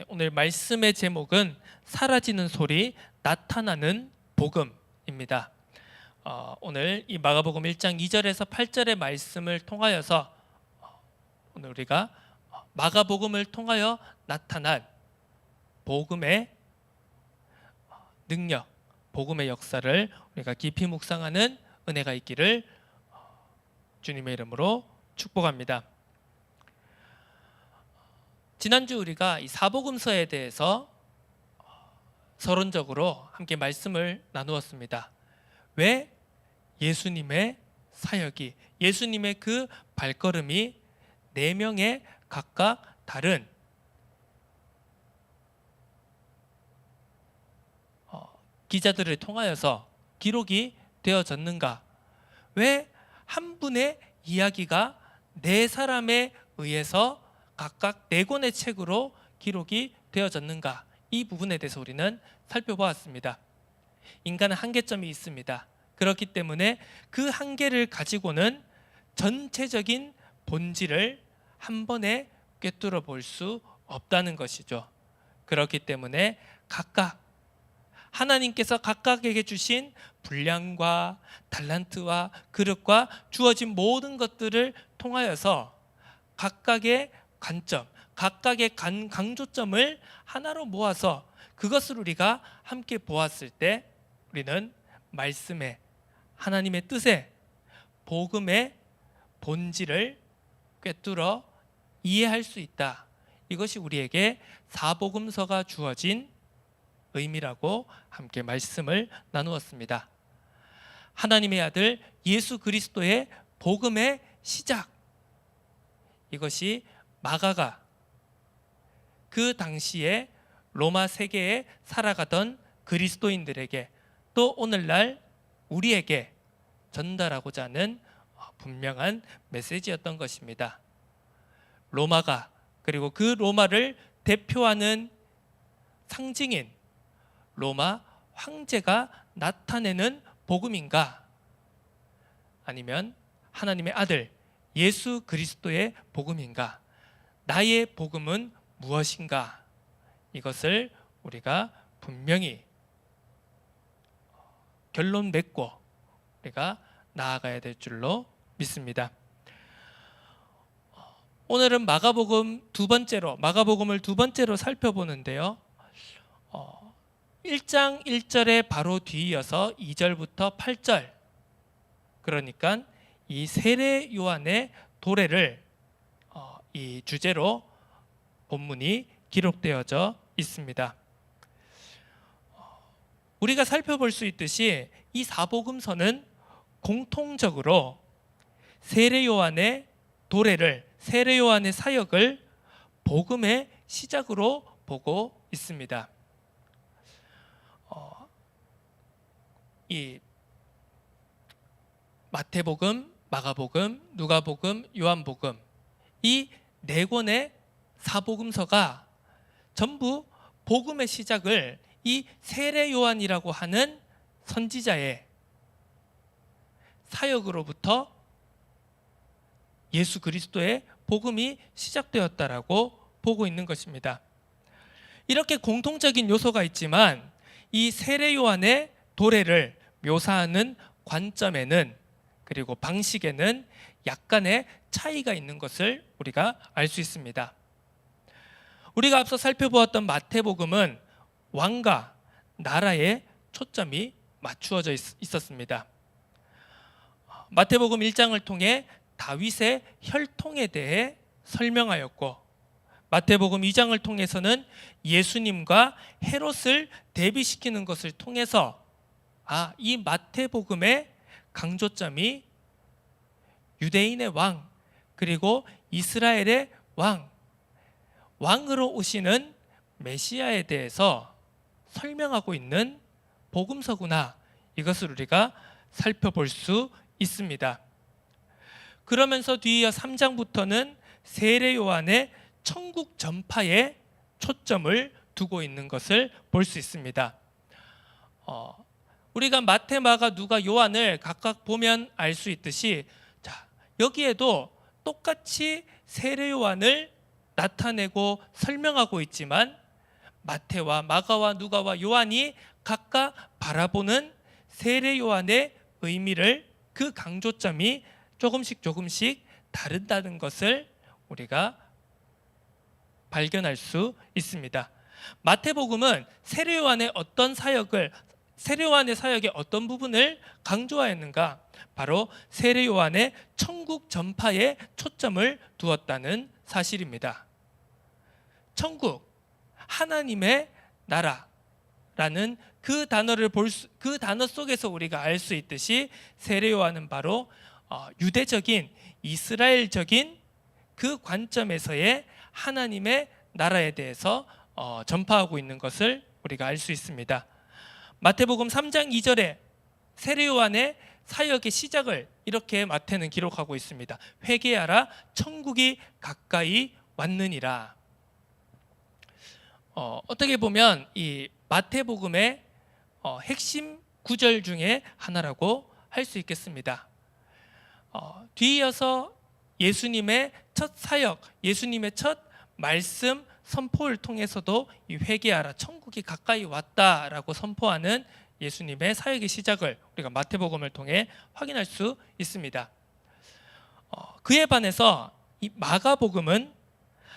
오늘 말씀의 제목은 사라지는 소리, 나타나는 복음입니다. 오늘 이 마가복음 1장 2절에서 8절의 말씀을 통하여서 오늘 우리가 마가복음을 통하여 나타난 복음의 능력, 복음의 역사를 우리가 깊이 묵상하는 은혜가 있기를 주님의 이름으로 축복합니다. 지난주 우리가 이 사복음서에 대해서 서론적으로 함께 말씀을 나누었습니다. 왜 예수님의 사역이, 예수님의 그 발걸음이 4명의 각각 다른 기자들을 통하여서 기록이 되어졌는가? 왜 한 분의 이야기가 4사람에 의해서 각각 4권의 책으로 기록이 되어졌는가? 이 부분에 대해서 우리는 살펴보았습니다. 인간은 한계점이 있습니다. 그렇기 때문에 그 한계를 가지고는 전체적인 본질을 한 번에 꿰뚫어 볼 수 없다는 것이죠. 그렇기 때문에 각각 하나님께서 각각에게 주신 분량과 달란트와 그릇과 주어진 모든 것들을 통하여서 각각의 관점, 각각의 강조점을 하나로 모아서 그것을 우리가 함께 보았을 때 우리는 말씀의 하나님의 뜻의 복음의 본질을 꿰뚫어 이해할 수 있다. 이것이 우리에게 사복음서가 주어진 의미라고 함께 말씀을 나누었습니다. 하나님의 아들 예수 그리스도의 복음의 시작, 이것이 마가가 그 당시에 로마 세계에 살아가던 그리스도인들에게 또 오늘날 우리에게 전달하고자 하는 분명한 메시지였던 것입니다. 로마가, 그리고 그 로마를 대표하는 상징인 로마 황제가 나타내는 복음인가? 아니면 하나님의 아들 예수 그리스도의 복음인가? 나의 복음은 무엇인가? 이것을 우리가 분명히 결론 맺고 우리가 나아가야 될 줄로 믿습니다. 오늘은 마가복음을 두 번째로 살펴보는데요. 1장 1절에 바로 뒤이어서 2절부터 8절, 그러니까 이 세례 요한의 도래를 이 주제로 본문이 기록되어져 있습니다. 우리가 살펴볼 수 있듯이 이 사복음서는 공통적으로 세례 요한의 도래를, 세례 요한의 사역을 복음의 시작으로 보고 있습니다. 이 마태복음, 마가복음, 누가복음, 요한복음, 이 4권의 사복음서가 전부 복음의 시작을 이 세례 요한이라고 하는 선지자의 사역으로부터 예수 그리스도의 복음이 시작되었다라고 보고 있는 것입니다. 이렇게 공통적인 요소가 있지만 이 세례 요한의 도래를 묘사하는 관점에는, 그리고 방식에는 약간의 차이가 있는 것을 우리가 알 수 있습니다. 우리가 앞서 살펴보았던 마태복음은 왕과 나라에 초점이 맞추어져 있었습니다. 마태복음 1장을 통해 다윗의 혈통에 대해 설명하였고, 마태복음 2장을 통해서는 예수님과 헤롯을 대비시키는 것을 통해서 이 마태복음의 강조점이 유대인의 왕, 그리고 이스라엘의 왕으로 오시는 메시아에 대해서 설명하고 있는 복음서구나, 이것을 우리가 살펴볼 수 있습니다. 그러면서 뒤이어 3장부터는 세례 요한의 천국 전파에 초점을 두고 있는 것을 볼 수 있습니다. 우리가 마태, 마가, 누가, 요한을 각각 보면 알 수 있듯이, 여기에도 똑같이 세례 요한을 나타내고 설명하고 있지만 마태와 마가와 누가와 요한이 각각 바라보는 세례 요한의 의미를, 그 강조점이 조금씩 다른다는 것을 우리가 발견할 수 있습니다. 마태복음은 세례 요한의 사역의 어떤 부분을 강조하였는가? 바로 세례 요한의 천국 전파에 초점을 두었다는 사실입니다. 천국, 하나님의 나라라는 그 단어 속에서 우리가 알 수 있듯이 세례 요한은 바로 유대적인, 이스라엘적인 그 관점에서의 하나님의 나라에 대해서 전파하고 있는 것을 우리가 알 수 있습니다. 마태복음 3장 2절에 세례 요한의 사역의 시작을 이렇게 마태는 기록하고 있습니다. 회개하라, 천국이 가까이 왔느니라. 어떻게 보면 이 마태복음의 핵심 구절 중에 하나라고 할 수 있겠습니다. 뒤이어서 예수님의 첫 사역, 예수님의 첫 말씀 선포를 통해서도 이 회개하라, 천국이 가까이 왔다라고 선포하는 예수님의 사역의 시작을 우리가 마태복음을 통해 확인할 수 있습니다. 그에 반해서 이 마가복음은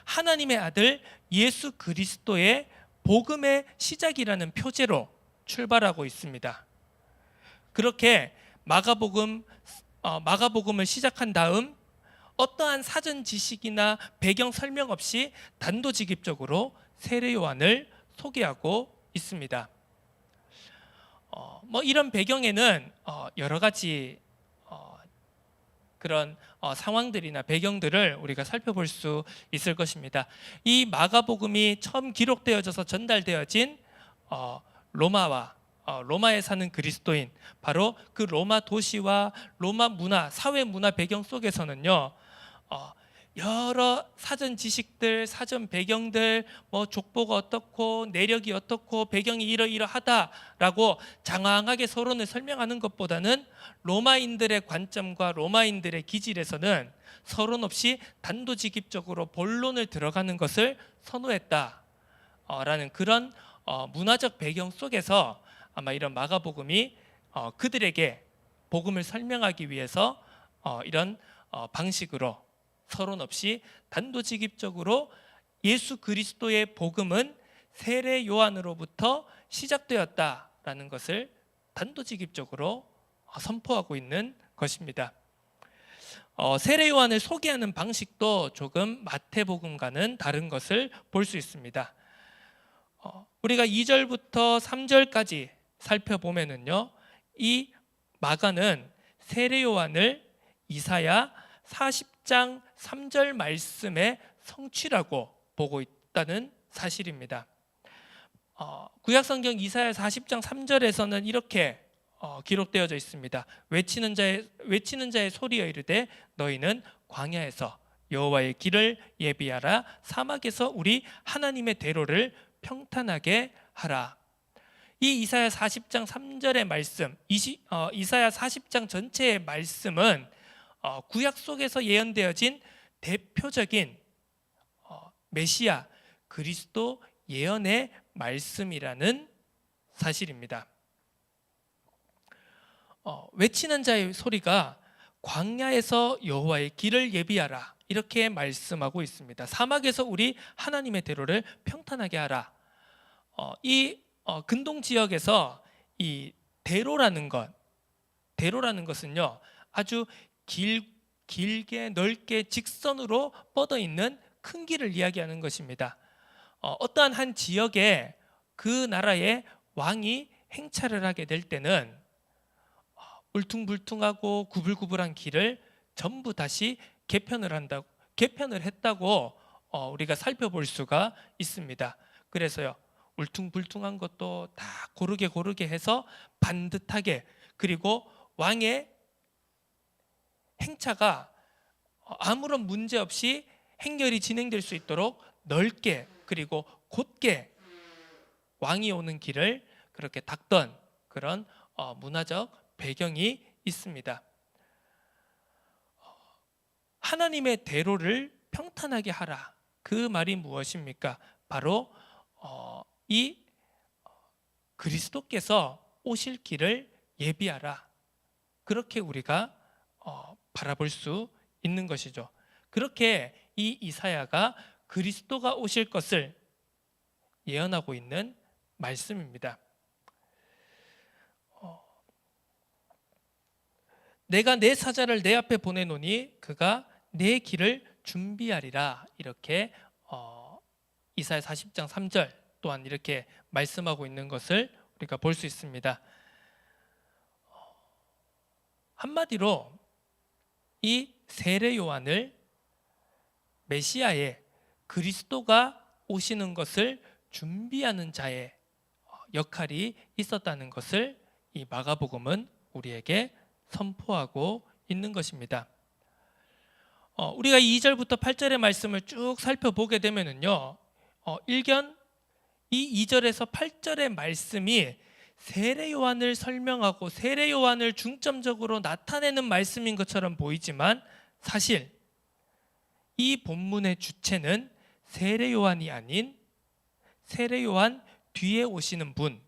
하나님의 아들 예수 그리스도의 복음의 시작이라는 표제로 출발하고 있습니다. 그렇게 마가복음을 시작한 다음 어떠한 사전 지식이나 배경 설명 없이 단도직입적으로 세례 요한을 소개하고 있습니다. 이런 배경에는 여러 가지 그런 상황들이나 배경들을 우리가 살펴볼 수 있을 것입니다. 이 마가복음이 처음 기록되어져서 전달되어진 로마에 사는 그리스도인, 바로 그 로마 도시와 로마 문화, 사회 문화 배경 속에서는요, 여러 사전 지식들, 사전 배경들, 족보가 어떻고 내력이 어떻고 배경이 이러이러하다라고 장황하게 서론을 설명하는 것보다는 로마인들의 관점과 로마인들의 기질에서는 서론 없이 단도직입적으로 본론을 들어가는 것을 선호했다라는 그런 문화적 배경 속에서 아마 이런 마가복음이 그들에게 복음을 설명하기 위해서 이런 방식으로 서론 없이 단도직입적으로 예수 그리스도의 복음은 세례 요한으로부터 시작되었다라는 것을 단도직입적으로 선포하고 있는 것입니다. 세례 요한을 소개하는 방식도 조금 마태복음과는 다른 것을 볼 수 있습니다. 우리가 2절부터 3절까지 살펴보면은요, 이 마가는 세례 요한을 이사야 40장 3절 말씀의 성취라고 보고 있다는 사실입니다. 구약성경 이사야 40장 3절에서는 이렇게 기록되어져 있습니다. 외치는 자의 소리여 이르되 너희는 광야에서 여호와의 길을 예비하라, 사막에서 우리 하나님의 대로를 평탄하게 하라. 이 이사야 40장 3절의 말씀, 이사야 40장 전체의 말씀은 구약 속에서 예언되어진 대표적인 메시아 그리스도 예언의 말씀이라는 사실입니다. 외치는 자의 소리가 광야에서 여호와의 길을 예비하라 이렇게 말씀하고 있습니다. 사막에서 우리 하나님의 대로를 평탄하게 하라. 이 근동 지역에서 이 대로라는 것은요, 아주 길게 넓게 직선으로 뻗어 있는 큰 길을 이야기하는 것입니다. 어떠한 한 지역에 그 나라의 왕이 행차를 하게 될 때는 울퉁불퉁하고 구불구불한 길을 전부 다시 개편을 했다고 우리가 살펴볼 수가 있습니다. 그래서요, 울퉁불퉁한 것도 다 고르게 해서 반듯하게, 그리고 왕의 행차가 아무런 문제 없이 행렬이 진행될 수 있도록 넓게 그리고 곧게 왕이 오는 길을 그렇게 닦던 그런 문화적 배경이 있습니다. 하나님의 대로를 평탄하게 하라. 그 말이 무엇입니까? 바로 이 그리스도께서 오실 길을 예비하라. 그렇게 우리가 바라볼 수 있는 것이죠. 그렇게 이 이사야가 그리스도가 오실 것을 예언하고 있는 말씀입니다. 내가 내 사자를 내 앞에 보내노니 그가 내 길을 준비하리라. 이렇게 이사야 40장 3절 또한 이렇게 말씀하고 있는 것을 우리가 볼 수 있습니다. 한마디로 이 세례 요한을 메시아의 그리스도가 오시는 것을 준비하는 자의 역할이 있었다는 것을 이 마가복음은 우리에게 선포하고 있는 것입니다. 우리가 2절부터 8절의 말씀을 쭉 살펴보게 되면은요, 일견 이 2절에서 8절의 말씀이 세례 요한을 설명하고 세례 요한을 중점적으로 나타내는 말씀인 것처럼 보이지만 사실 이 본문의 주체는 세례 요한이 아닌 세례 요한 뒤에 오시는 분,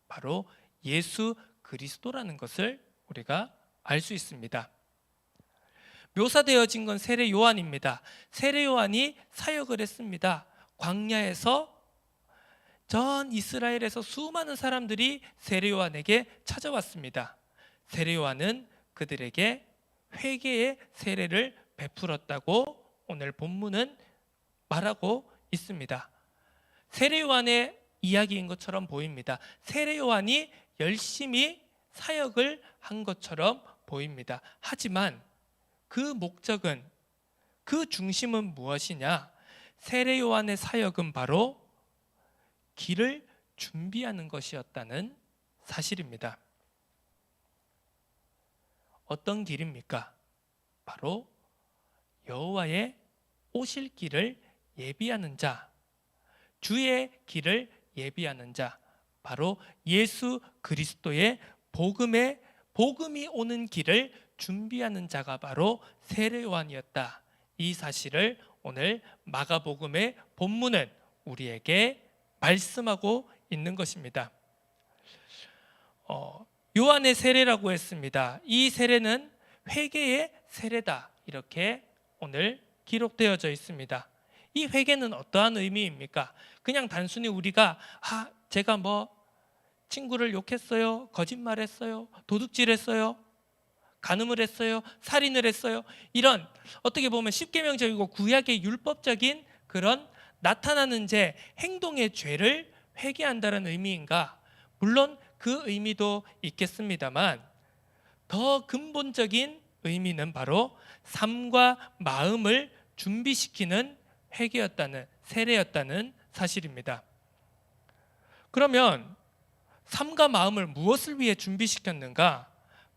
바로 예수 그리스도라는 것을 우리가 알 수 있습니다. 묘사되어진 건 세례 요한입니다. 세례 요한이 사역을 했습니다. 광야에서 전 이스라엘에서 수많은 사람들이 세례 요한에게 찾아왔습니다. 세례 요한은 그들에게 회개의 세례를 베풀었다고 오늘 본문은 말하고 있습니다. 세례 요한의 이야기인 것처럼 보입니다. 세례 요한이 열심히 사역을 한 것처럼 보입니다. 하지만 그 목적은, 그 중심은 무엇이냐? 세례 요한의 사역은 바로 길을 준비하는 것이었다는 사실입니다. 어떤 길입니까? 바로 여호와의 오실 길을 예비하는 자, 주의 길을 예비하는 자, 바로 예수 그리스도의 복음이 오는 길을 준비하는 자가 바로 세례 요한이었다. 이 사실을 오늘 마가복음의 본문은 우리에게 말씀하고 있는 것입니다. 요한의 세례라고 했습니다. 이 세례는 회개의 세례다. 이렇게 오늘 기록되어져 있습니다. 이 회개는 어떠한 의미입니까? 그냥 단순히 우리가 제가 친구를 욕했어요, 거짓말했어요, 도둑질했어요, 간음을 했어요, 살인을 했어요, 이런 어떻게 보면 십계명적이고 구약의 율법적인 그런 나타나는 죄, 행동의 죄를 회개한다는 의미인가? 물론 그 의미도 있겠습니다만 더 근본적인 의미는 바로 삶과 마음을 준비시키는 회개였다는, 세례였다는 사실입니다. 그러면 삶과 마음을 무엇을 위해 준비시켰는가?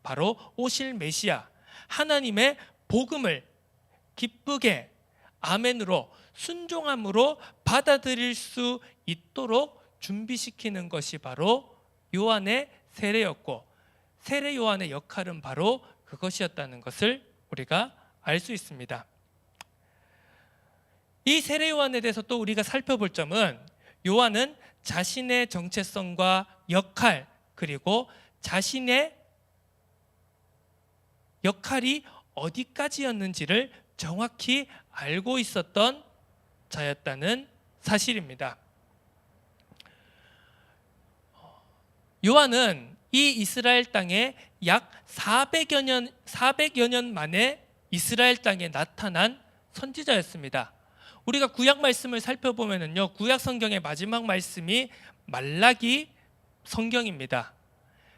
바로 오실 메시아, 하나님의 복음을 기쁘게 아멘으로 순종함으로 받아들일 수 있도록 준비시키는 것이 바로 요한의 세례였고, 세례 요한의 역할은 바로 그것이었다는 것을 우리가 알 수 있습니다. 이 세례 요한에 대해서 또 우리가 살펴볼 점은, 요한은 자신의 정체성과 역할, 그리고 자신의 역할이 어디까지였는지를 정확히 알고 있었던 자였다는 사실입니다. 요한은 이 이스라엘 땅에 약 400여 년 만에 이스라엘 땅에 나타난 선지자였습니다. 우리가 구약 말씀을 살펴보면요, 구약 성경의 마지막 말씀이 말라기 성경입니다.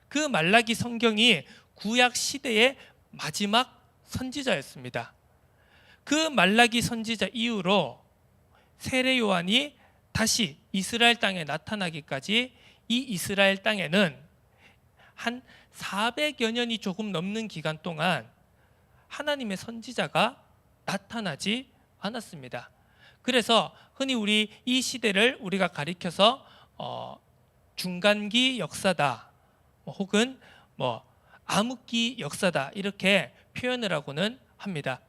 그 말라기 성경이 구약 시대의 마지막 선지자였습니다. 그 말라기 선지자 이후로 세례 요한이 다시 이스라엘 땅에 나타나기까지 이 이스라엘 땅에는 한 400여 년이 조금 넘는 기간 동안 하나님의 선지자가 나타나지 않았습니다. 그래서 흔히 우리 이 시대를 우리가 가리켜서 중간기 역사다, 혹은 암흑기 역사다, 이렇게 표현을 하고는 합니다.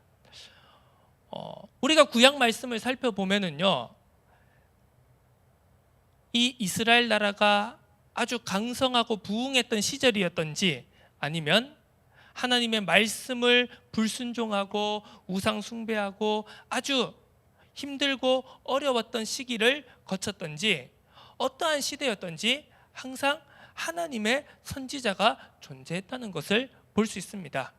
우리가 구약 말씀을 살펴보면은요, 이 이스라엘 나라가 아주 강성하고 부흥했던 시절이었던지, 아니면 하나님의 말씀을 불순종하고 우상 숭배하고 아주 힘들고 어려웠던 시기를 거쳤던지, 어떠한 시대였던지 항상 하나님의 선지자가 존재했다는 것을 볼 수 있습니다.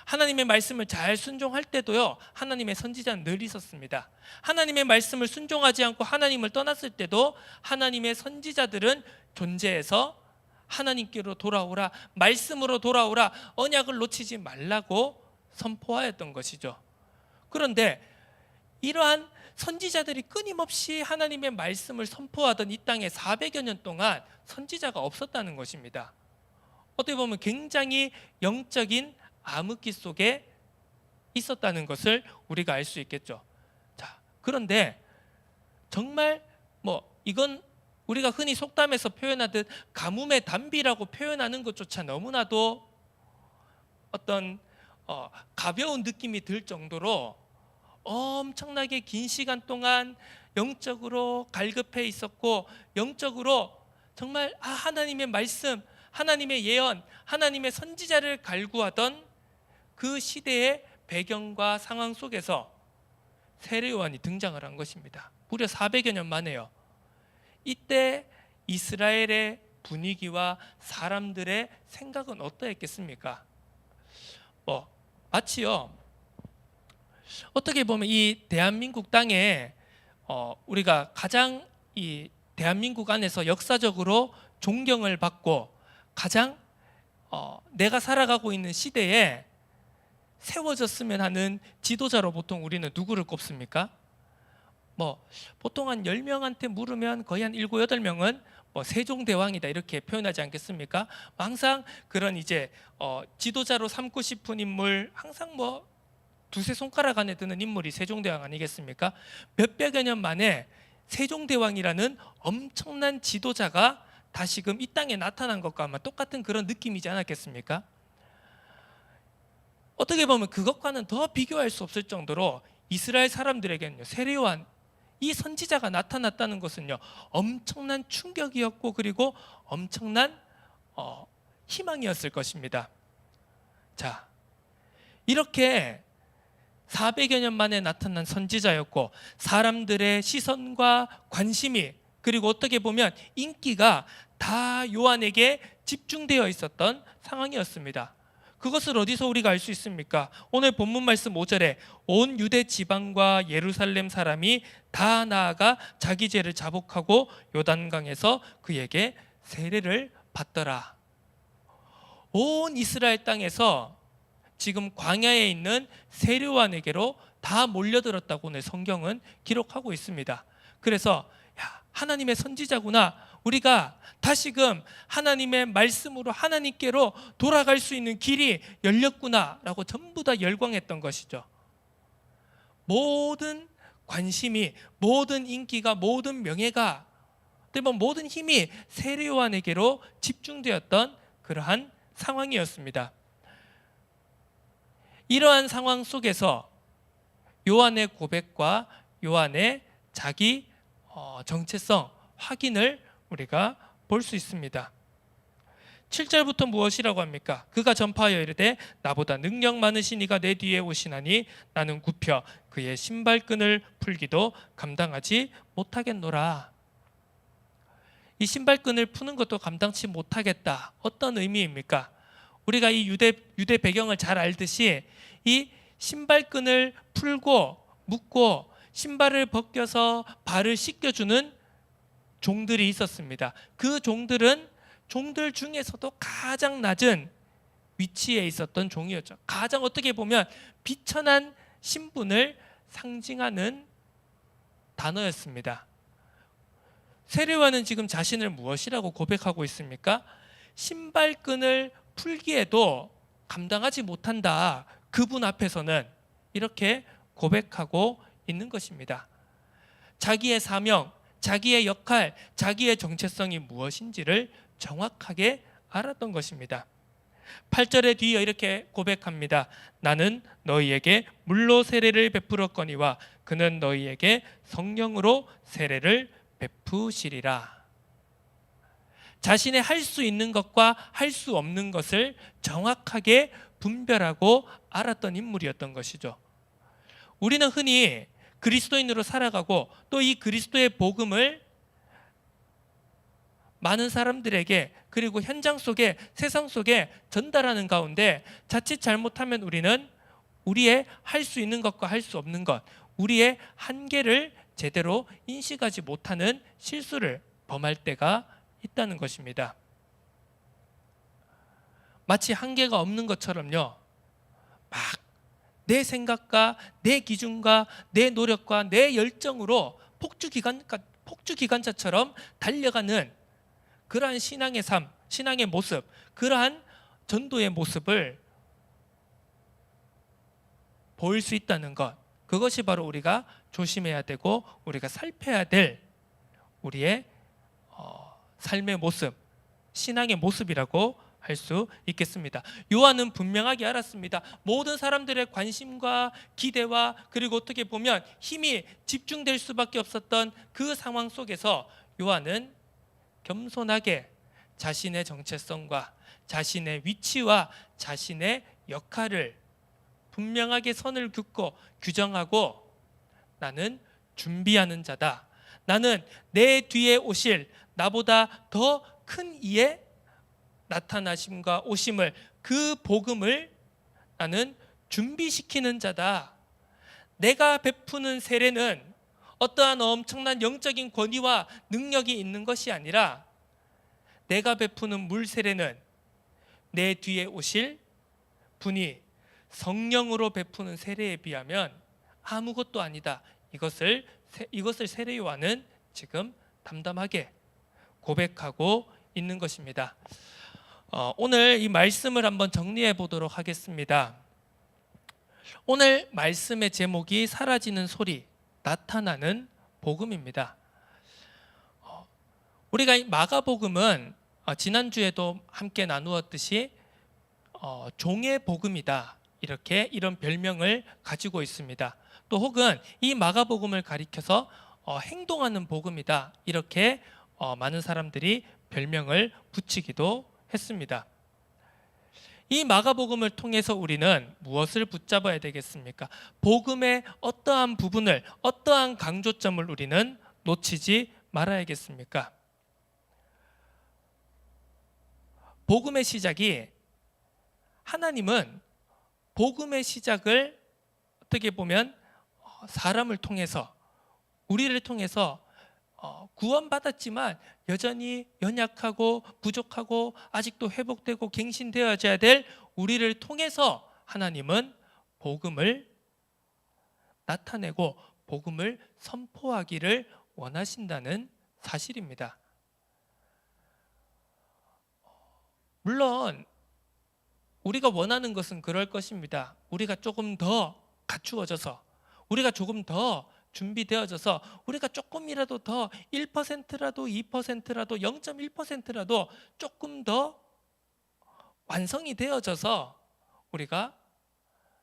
하나님의 말씀을 잘 순종할 때도요, 하나님의 선지자는 늘 있었습니다. 하나님의 말씀을 순종하지 않고 하나님을 떠났을 때도 하나님의 선지자들은 존재해서 하나님께로 돌아오라, 말씀으로 돌아오라, 언약을 놓치지 말라고 선포하였던 것이죠. 그런데 이러한 선지자들이 끊임없이 하나님의 말씀을 선포하던 이 땅에 400여 년 동안 선지자가 없었다는 것입니다. 어떻게 보면 굉장히 영적인 암흑기 속에 있었다는 것을 우리가 알 수 있겠죠. 자, 그런데 정말 이건 우리가 흔히 속담에서 표현하듯 가뭄의 단비라고 표현하는 것조차 너무나도 어떤 가벼운 느낌이 들 정도로 엄청나게 긴 시간 동안 영적으로 갈급해 있었고, 영적으로 정말 하나님의 말씀, 하나님의 예언, 하나님의 선지자를 갈구하던 그 시대의 배경과 상황 속에서 세례 요한이 등장을 한 것입니다. 무려 400여 년 만에요. 이때 이스라엘의 분위기와 사람들의 생각은 어떠했겠습니까? 마치요, 어떻게 보면 이 대한민국 땅에 우리가 가장 이 대한민국 안에서 역사적으로 존경을 받고 가장 내가 살아가고 있는 시대에 세워졌으면 하는 지도자로 보통 우리는 누구를 꼽습니까? 보통 한 10명한테 물으면 거의 한 7, 8명은 세종대왕이다 이렇게 표현하지 않겠습니까? 항상 그런 이제 지도자로 삼고 싶은 인물, 항상 두세 손가락 안에 드는 인물이 세종대왕 아니겠습니까? 몇백여 년 만에 세종대왕이라는 엄청난 지도자가 다시금 이 땅에 나타난 것과 아마 똑같은 그런 느낌이지 않았겠습니까? 어떻게 보면 그것과는 더 비교할 수 없을 정도로 이스라엘 사람들에게는요, 세례 요한 이 선지자가 나타났다는 것은요, 엄청난 충격이었고, 그리고 엄청난 희망이었을 것입니다. 자, 이렇게 400여 년 만에 나타난 선지자였고, 사람들의 시선과 관심이, 그리고 어떻게 보면 인기가 다 요한에게 집중되어 있었던 상황이었습니다. 그것을 어디서 우리가 알 수 있습니까? 오늘 본문 말씀 5절에 온 유대 지방과 예루살렘 사람이 다 나아가 자기 죄를 자복하고 요단강에서 그에게 세례를 받더라. 온 이스라엘 땅에서 지금 광야에 있는 세례 요한에게로 다 몰려들었다고 오늘 성경은 기록하고 있습니다. 그래서 하나님의 선지자구나, 우리가 다시금 하나님의 말씀으로 하나님께로 돌아갈 수 있는 길이 열렸구나 라고 전부 다 열광했던 것이죠. 모든 관심이, 모든 인기가, 모든 명예가, 모든 힘이 세례 요한에게로 집중되었던 그러한 상황이었습니다. 이러한 상황 속에서 요한의 고백과 요한의 자기 정체성 확인을 우리가 볼 수 있습니다. 7절부터 무엇이라고 합니까? 그가 전파하여 이르되 나보다 능력 많으신 이가 내 뒤에 오시나니 나는 굽혀 그의 신발끈을 풀기도 감당하지 못하겠노라. 이 신발끈을 푸는 것도 감당치 못하겠다. 어떤 의미입니까? 우리가 이 유대 배경을 잘 알듯이 이 신발끈을 풀고 묶고 신발을 벗겨서 발을 씻겨주는 종들이 있었습니다. 그 종들은 종들 중에서도 가장 낮은 위치에 있었던 종이었죠. 가장 어떻게 보면 비천한 신분을 상징하는 단어였습니다. 세례 요한은 지금 자신을 무엇이라고 고백하고 있습니까? 신발끈을 풀기에도 감당하지 못한다. 그분 앞에서는 이렇게 고백하고 있는 것입니다. 자기의 사명, 자기의 역할, 자기의 정체성이 무엇인지를 정확하게 알았던 것입니다. 8절에 뒤에 이렇게 고백합니다. 나는 너희에게 물로 세례를 베풀었거니와 그는 너희에게 성령으로 세례를 베푸시리라. 자신의 할 수 있는 것과 할 수 없는 것을 정확하게 분별하고 알았던 인물이었던 것이죠. 우리는 흔히 그리스도인으로 살아가고 또 이 그리스도의 복음을 많은 사람들에게 그리고 현장 속에 세상 속에 전달하는 가운데 자칫 잘못하면 우리는 우리의 할 수 있는 것과 할 수 없는 것, 우리의 한계를 제대로 인식하지 못하는 실수를 범할 때가 있다는 것입니다. 마치 한계가 없는 것처럼요, 막 내 생각과 내 기준과 내 노력과 내 열정으로 폭주기관차처럼 달려가는 그러한 신앙의 삶, 신앙의 모습, 그러한 전도의 모습을 보일 수 있다는 것, 그것이 바로 우리가 조심해야 되고 우리가 살펴야 될 우리의 삶의 모습, 신앙의 모습이라고 할 수 있겠습니다. 요한은 분명하게 알았습니다. 모든 사람들의 관심과 기대와 그리고 어떻게 보면 힘이 집중될 수밖에 없었던 그 상황 속에서 요한은 겸손하게 자신의 정체성과 자신의 위치와 자신의 역할을 분명하게 선을 긋고 규정하고, 나는 준비하는 자다. 나는 내 뒤에 오실 나보다 더 큰 이의 나타나심과 오심을, 그 복음을 나는 준비시키는 자다. 내가 베푸는 세례는 어떠한 엄청난 영적인 권위와 능력이 있는 것이 아니라, 내가 베푸는 물 세례는 내 뒤에 오실 분이 성령으로 베푸는 세례에 비하면 아무것도 아니다. 이것을 세례 요한은 지금 담담하게 고백하고 있는 것입니다. 오늘 이 말씀을 한번 정리해 보도록 하겠습니다. 오늘 말씀의 제목이 사라지는 소리, 나타나는 복음입니다. 우리가 이 마가복음은 지난주에도 함께 나누었듯이 종의 복음이다, 이런 별명을 가지고 있습니다. 또 혹은 이 마가복음을 가리켜서 행동하는 복음이다, 이렇게 많은 사람들이 별명을 붙이기도 했습니다. 이 마가복음을 통해서 우리는 무엇을 붙잡아야 되겠습니까? 복음의 어떠한 부분을, 어떠한 강조점을 우리는 놓치지 말아야겠습니까? 복음의 시작이, 하나님은 복음의 시작을 어떻게 보면 사람을 통해서, 우리를 통해서 구원받았지만 여전히 연약하고 부족하고 아직도 회복되고 갱신되어져야 될 우리를 통해서 하나님은 복음을 나타내고 복음을 선포하기를 원하신다는 사실입니다. 물론 우리가 원하는 것은 그럴 것입니다. 우리가 조금 더 갖추어져서, 우리가 조금 더 준비되어져서, 우리가 조금이라도 더 1%라도 2%라도 0.1%라도 조금 더 완성이 되어져서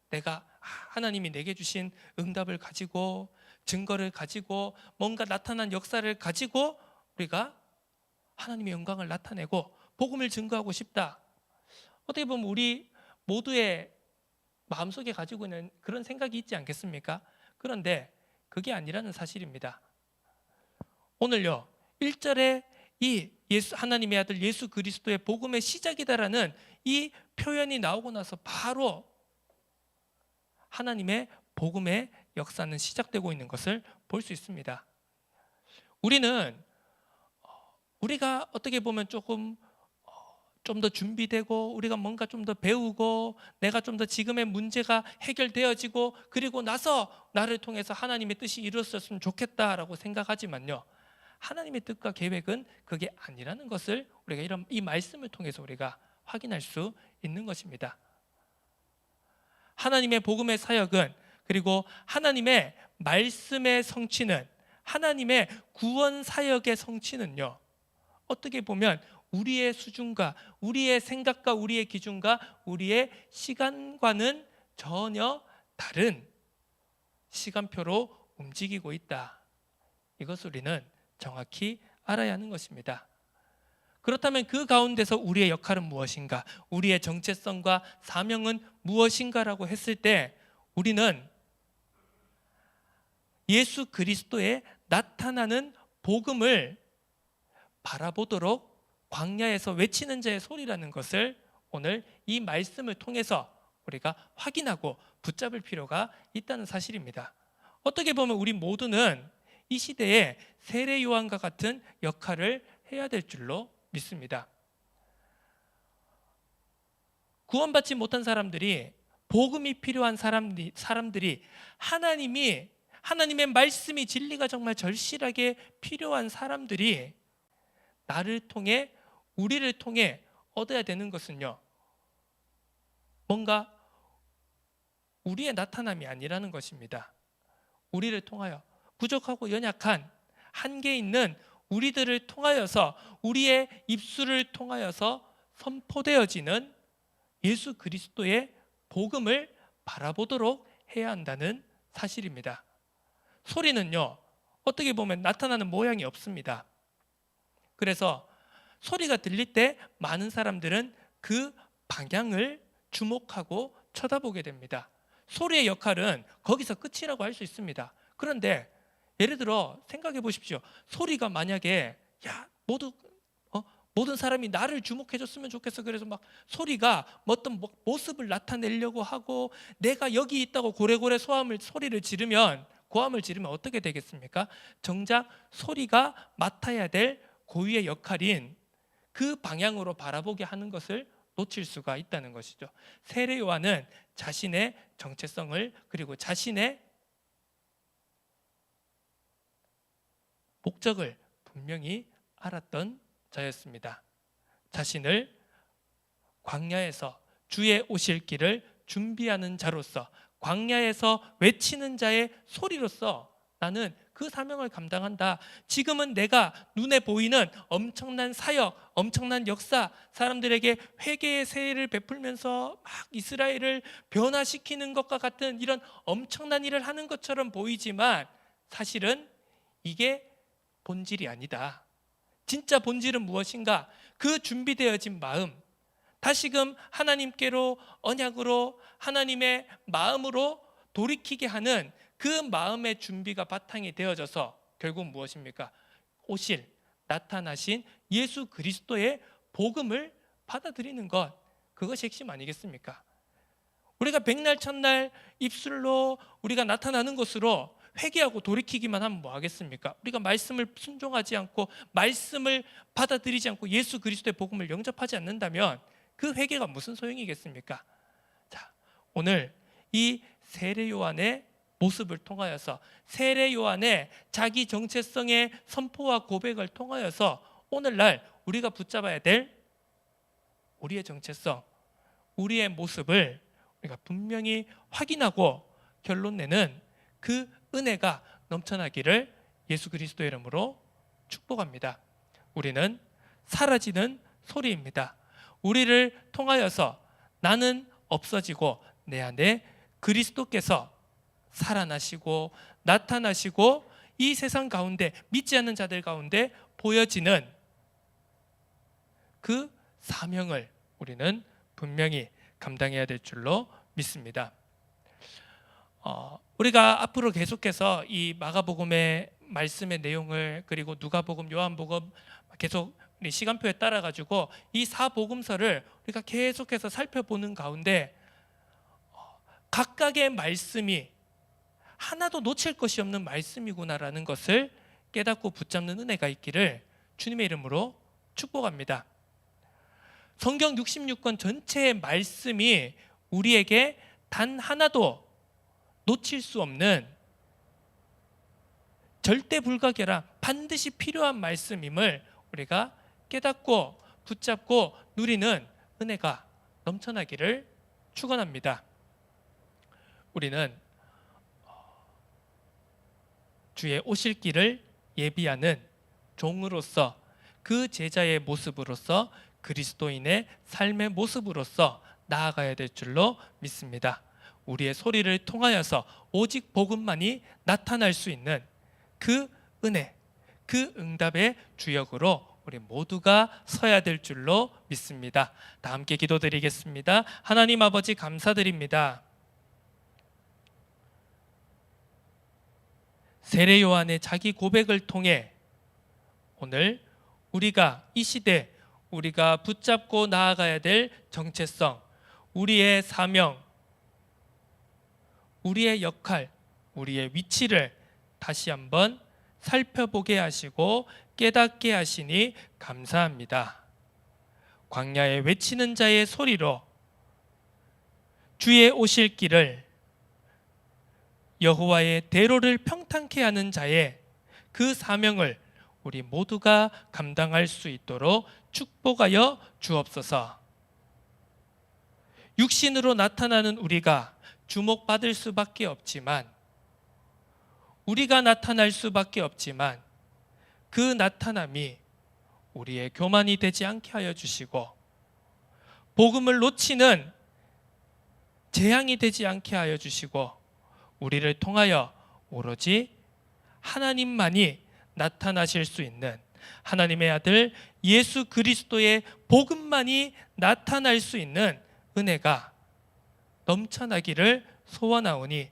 내가 하나님이 내게 주신 응답을 가지고, 증거를 가지고, 뭔가 나타난 역사를 가지고 우리가 하나님의 영광을 나타내고 복음을 증거하고 싶다. 어떻게 보면 우리 모두의 마음속에 가지고 있는 그런 생각이 있지 않겠습니까? 그런데 그게 아니라는 사실입니다. 오늘요, 1절에 이 하나님의 아들 예수 그리스도의 복음의 시작이다라는 이 표현이 나오고 나서 바로 하나님의 복음의 역사는 시작되고 있는 것을 볼 수 있습니다. 우리가 어떻게 보면 좀 더 준비되고, 우리가 뭔가 좀 더 배우고, 내가 좀 더 지금의 문제가 해결되어지고, 그리고 나서 나를 통해서 하나님의 뜻이 이루어졌으면 좋겠다라고 생각하지만요, 하나님의 뜻과 계획은 그게 아니라는 것을 우리가 이 말씀을 통해서 우리가 확인할 수 있는 것입니다. 하나님의 복음의 사역은, 그리고 하나님의 말씀의 성취는, 하나님의 구원 사역의 성취는요, 어떻게 보면 우리의 수준과 우리의 생각과 우리의 기준과 우리의 시간과는 전혀 다른 시간표로 움직이고 있다. 이것을 우리는 정확히 알아야 하는 것입니다. 그렇다면 그 가운데서 우리의 역할은 무엇인가? 우리의 정체성과 사명은 무엇인가라고 했을 때 우리는 예수 그리스도의 나타나는 복음을 바라보도록 광야에서 외치는 자의 소리라는 것을 오늘 이 말씀을 통해서 우리가 확인하고 붙잡을 필요가 있다는 사실입니다. 어떻게 보면 우리 모두는 이 시대에 세례 요한과 같은 역할을 해야 될 줄로 믿습니다. 구원받지 못한 사람들이, 복음이 필요한 사람들이 하나님의 말씀이, 진리가 정말 절실하게 필요한 사람들이 나를 통해, 우리를 통해 얻어야 되는 것은요, 뭔가 우리의 나타남이 아니라는 것입니다. 우리를 통하여, 부족하고 연약한 한계 있는 우리들을 통하여서, 우리의 입술을 통하여서 선포되어지는 예수 그리스도의 복음을 바라보도록 해야 한다는 사실입니다. 소리는요, 어떻게 보면 나타나는 모양이 없습니다. 그래서 소리가 들릴 때 많은 사람들은 그 방향을 주목하고 쳐다보게 됩니다. 소리의 역할은 거기서 끝이라고 할 수 있습니다. 그런데 예를 들어 생각해 보십시오. 소리가 만약에 모든 사람이 나를 주목해 줬으면 좋겠어, 그래서 막 소리가 어떤 모습을 나타내려고 하고 내가 여기 있다고 고래고래 소리를 지르면, 고함을 지르면 어떻게 되겠습니까? 정작 소리가 맡아야 될 고유의 역할인 그 방향으로 바라보게 하는 것을 놓칠 수가 있다는 것이죠. 세례 요한은 자신의 정체성을, 그리고 자신의 목적을 분명히 알았던 자였습니다. 자신을 광야에서 주의 오실 길을 준비하는 자로서, 광야에서 외치는 자의 소리로서 나는 그 사명을 감당한다. 지금은 내가 눈에 보이는 엄청난 사역, 엄청난 역사, 사람들에게 회개의 세례를 베풀면서 막 이스라엘을 변화시키는 것과 같은 이런 엄청난 일을 하는 것처럼 보이지만 사실은 이게 본질이 아니다. 진짜 본질은 무엇인가? 그 준비되어진 마음, 다시금 하나님께로, 언약으로, 하나님의 마음으로 돌이키게 하는 그 마음의 준비가 바탕이 되어져서 결국 무엇입니까? 나타나신 예수 그리스도의 복음을 받아들이는 것, 그것이 핵심 아니겠습니까? 우리가 백날 첫날 입술로 우리가 나타나는 것으로 회개하고 돌이키기만 하면 뭐 하겠습니까? 우리가 말씀을 순종하지 않고, 말씀을 받아들이지 않고 예수 그리스도의 복음을 영접하지 않는다면 그 회개가 무슨 소용이겠습니까? 자, 오늘 이 세례 요한의 모습을 통하여서, 세례 요한의 자기 정체성의 선포와 고백을 통하여서 오늘날 우리가 붙잡아야 될 우리의 정체성, 우리의 모습을 우리가 분명히 확인하고 결론 내는 그 은혜가 넘쳐나기를 예수 그리스도의 이름으로 축복합니다. 우리는 사라지는 소리입니다. 우리를 통하여서 나는 없어지고 내 안에 그리스도께서 살아나시고 나타나시고 이 세상 가운데, 믿지 않는 자들 가운데 보여지는 그 사명을 우리는 분명히 감당해야 될 줄로 믿습니다. 우리가 앞으로 계속해서 이 마가복음의 말씀의 내용을, 그리고 누가복음, 요한복음 계속 우리 시간표에 따라 가지고 이 사복음서를 우리가 계속해서 살펴보는 가운데 각각의 말씀이 하나도 놓칠 것이 없는 말씀이구나라는 것을 깨닫고 붙잡는 은혜가 있기를 주님의 이름으로 축복합니다. 성경 66권 전체의 말씀이 우리에게 단 하나도 놓칠 수 없는 절대 불가결한, 반드시 필요한 말씀임을 우리가 깨닫고 붙잡고 누리는 은혜가 넘쳐나기를 축원합니다. 우리는 주의 오실 길을 예비하는 종으로서, 그 제자의 모습으로서, 그리스도인의 삶의 모습으로서 나아가야 될 줄로 믿습니다. 우리의 소리를 통하여서 오직 복음만이 나타날 수 있는 그 은혜, 그 응답의 주역으로 우리 모두가 서야 될 줄로 믿습니다. 다 함께 기도드리겠습니다. 하나님 아버지 감사드립니다. 세례 요한의 자기 고백을 통해 오늘 우리가 이 시대 우리가 붙잡고 나아가야 될 정체성, 우리의 사명, 우리의 역할, 우리의 위치를 다시 한번 살펴보게 하시고 깨닫게 하시니 감사합니다. 광야에 외치는 자의 소리로 주의 오실 길을, 여호와의 대로를 평탄케 하는 자의 그 사명을 우리 모두가 감당할 수 있도록 축복하여 주옵소서. 육신으로 나타나는 우리가 주목받을 수밖에 없지만, 우리가 나타날 수밖에 없지만 그 나타남이 우리의 교만이 되지 않게 하여 주시고, 복음을 놓치는 재앙이 되지 않게 하여 주시고, 우리를 통하여 오로지 하나님만이 나타나실 수 있는, 하나님의 아들 예수 그리스도의 복음만이 나타날 수 있는 은혜가 넘쳐나기를 소원하오니,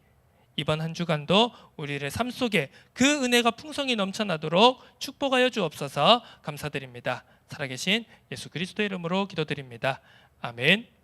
이번 한 주간도 우리의 삶 속에 그 은혜가 풍성히 넘쳐나도록 축복하여 주옵소서. 감사드립니다. 살아계신 예수 그리스도의 이름으로 기도드립니다. 아멘.